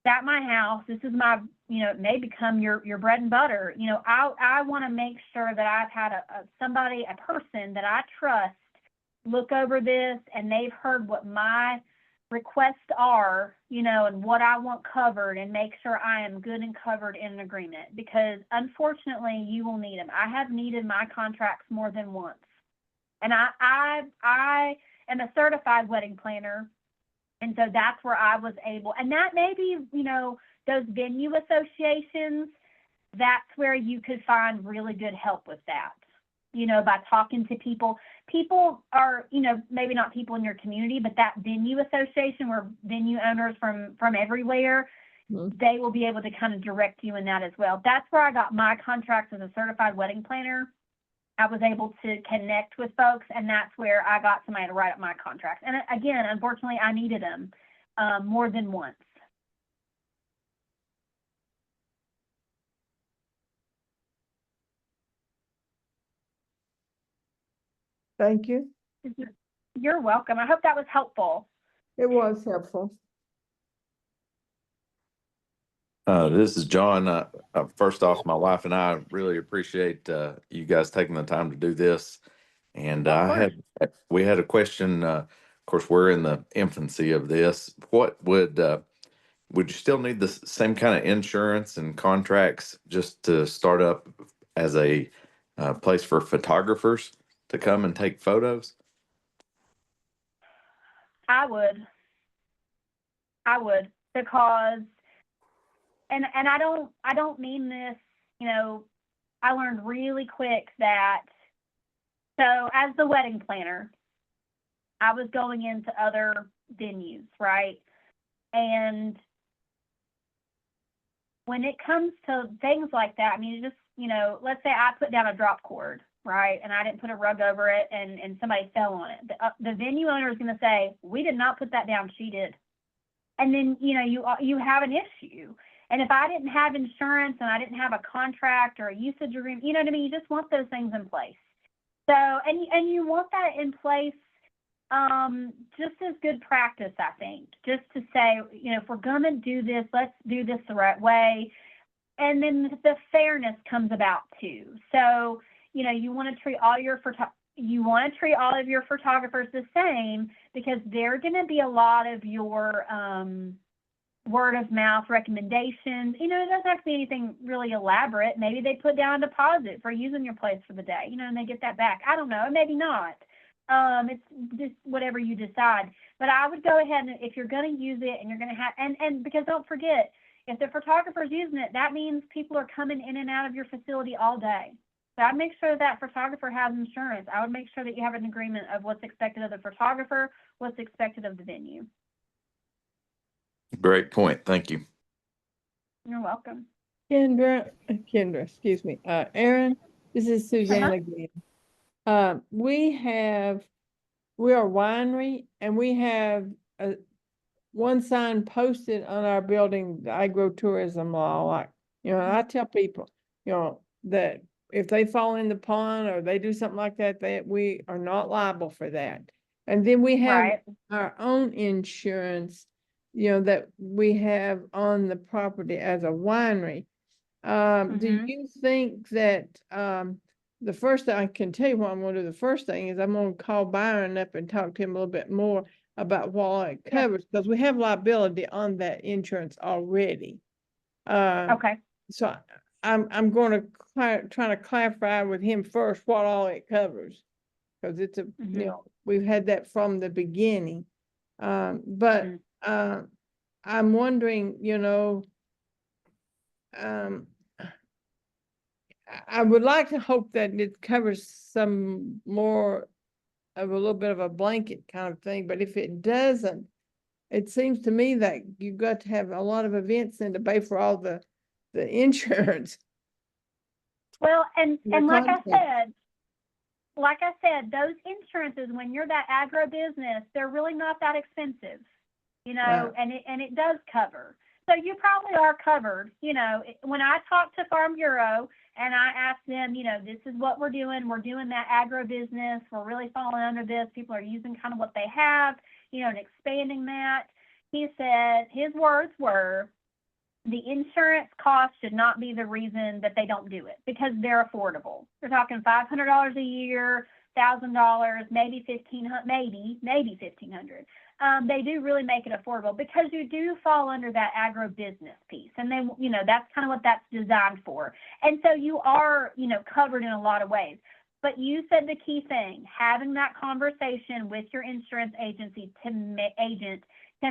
at my house, this is my, it may become your bread and butter. I want to make sure that I've had a person that I trust look over this, and they've heard what my requests are, and what I want covered, and make sure I am good and covered in an agreement, because unfortunately you will need them. I have needed my contracts more than once. And I am a certified wedding planner. And so that's where I was able, and that may be, those venue associations, that's where you could find really good help with that, by talking to people. People are, maybe not people in your community, but that venue association where venue owners from everywhere, they will be able to kind of direct you in that as well. That's where I got my contracts as a certified wedding planner. I was able to connect with folks, and that's where I got somebody to write up my contracts. And again, unfortunately, I needed them more than once. Thank you. You're welcome. I hope that was helpful. It was helpful. This is John. First off, my wife and I really appreciate you guys taking the time to do this. And we had a question. Of course, we're in the infancy of this. What would you still need the same kind of insurance and contracts just to start up as a place for photographers to come and take photos? I would, because, and I don't mean this, I learned really quick that, so as the wedding planner, I was going into other venues, right? And when it comes to things like that, I mean, just, let's say I put down a drop cord, right? And I didn't put a rug over it, and somebody fell on it. The venue owner is going to say, we did not put that down, she did. And then, you have an issue. And if I didn't have insurance and I didn't have a contract or a usage agreement, you know what I mean? You just want those things in place. So, and you want that in place just as good practice, I think, just to say, if we're going to do this, let's do this the right way. And then the fairness comes about too. So, you want to treat all of your photographers the same, because they're going to be a lot of your word of mouth recommendations. You know, it doesn't have to be anything really elaborate. Maybe they put down a deposit for using your place for the day, you know, and they get that back. I don't know, maybe not. It's just whatever you decide. But I would go ahead and if you're going to use it and you're going to have, and because don't forget, if the photographer's using it, that means people are coming in and out of your facility all day. So I'd make sure that photographer has insurance. I would make sure that you have an agreement of what's expected of the photographer, what's expected of the venue. Great point. Thank you. You're welcome. Kendra, excuse me. Erin, this is Suzanne again. We are a winery and we have one sign posted on our building, the agritourism law. Like, you know, I tell people, you know, that if they fall in the pond or they do something like that, that we are not liable for that. And then we have our own insurance, you know, that we have on the property as a winery. Do you think that the first thing I can tell you what I'm going to do, the first thing is I'm going to call Byron up and talk to him a little bit more about what it covers, because we have liability on that insurance already. Okay. So I'm going to try to clarify with him first what all it covers, because it's you know, we've had that from the beginning. But I'm wondering, you know, I would like to hope that it covers some more of a little bit of a blanket kind of thing, but if it doesn't, it seems to me that you've got to have a lot of events and to pay for all the insurance. Well, and like I said, those insurances, when you're that agro business, they're really not that expensive, you know, and it does cover. So you probably are covered. You know, when I talked to Farm Bureau and I asked them, you know, this is what we're doing that agro business. We're really falling under this. People are using kind of what they have, you know, and expanding that. He said, his words were, the insurance cost should not be the reason that they don't do it, because they're affordable. They're talking $500 a year, $1,000, maybe $1,500, maybe $1,500. They do really make it affordable because you do fall under that agro business piece, and then, you know, that's kind of what that's designed for. And so you are, you know, covered in a lot of ways. But you said the key thing, having that conversation with your insurance agency to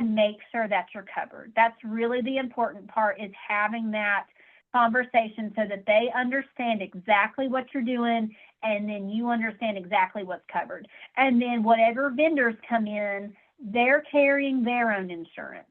make sure that you're covered. That's really the important part, is having that conversation so that they understand exactly what you're doing, and then you understand exactly what's covered. And then whatever vendors come in, they're carrying their own insurance.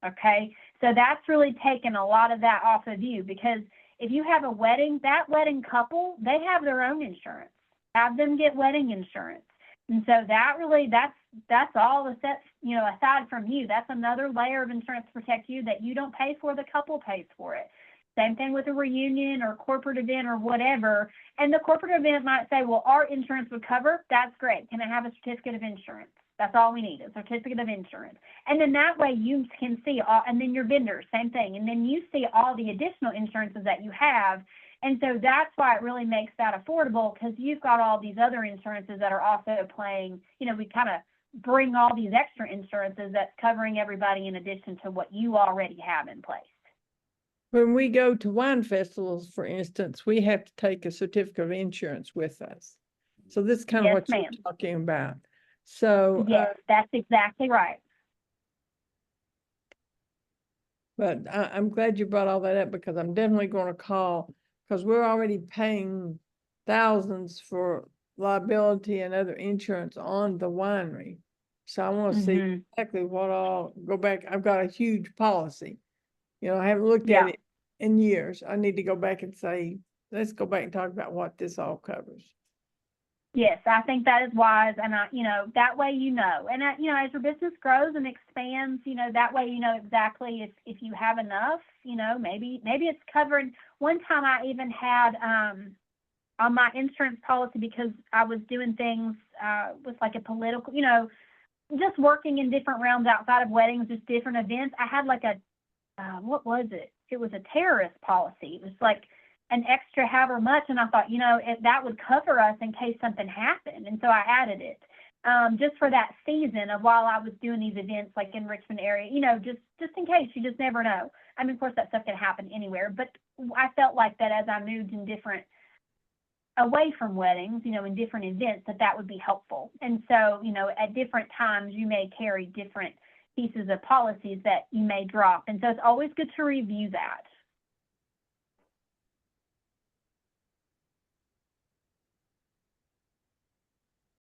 Okay, so that's really taken a lot of that off of you, because if you have a wedding, that wedding couple, they have their own insurance. Have them get wedding insurance. And so that really, that's all the sets, you know, aside from you, that's another layer of insurance to protect you that you don't pay for, the couple pays for it. Same thing with a reunion or corporate event or whatever. And the corporate event might say, well, our insurance would cover. That's great. Can I have a certificate of insurance? That's all we need, a certificate of insurance. And then that way you can see all, and then your vendors, same thing. And then you see all the additional insurances that you have. And so that's why it really makes that affordable, because you've got all these other insurances that are also playing, you know, we kind of bring all these extra insurances that's covering everybody in addition to what you already have in place. When we go to wine festivals, for instance, we have to take a certificate of insurance with us. So this is kind of what you're talking about. So yes, that's exactly right. But I'm glad you brought all that up, because I'm definitely going to call, because we're already paying thousands for liability and other insurance on the winery. So I want to see exactly what all, go back. I've got a huge policy. You know, I haven't looked at it in years. I need to go back and say, let's go back and talk about what this all covers. Yes, I think that is wise. And, you know, that way, you know, and, you know, as your business grows and expands, you know, that way, you know, exactly if you have enough, you know, maybe it's covered. One time I even had on my insurance policy, because I was doing things with like a political, you know, just working in different realms outside of weddings, just different events. I had like a, what was it? It was a terrorist policy. It was like an extra however much, and I thought, you know, that would cover us in case something happened, and so I added it. just for that season of while I was doing these events like in Richmond area, you know, just in case, you just never know. I mean, of course that stuff can happen anywhere, but I felt like that as I moved in different, away from weddings, you know, in different events, that would be helpful. And so, you know, at different times you may carry different pieces of policies that you may drop. And so it's always good to review that.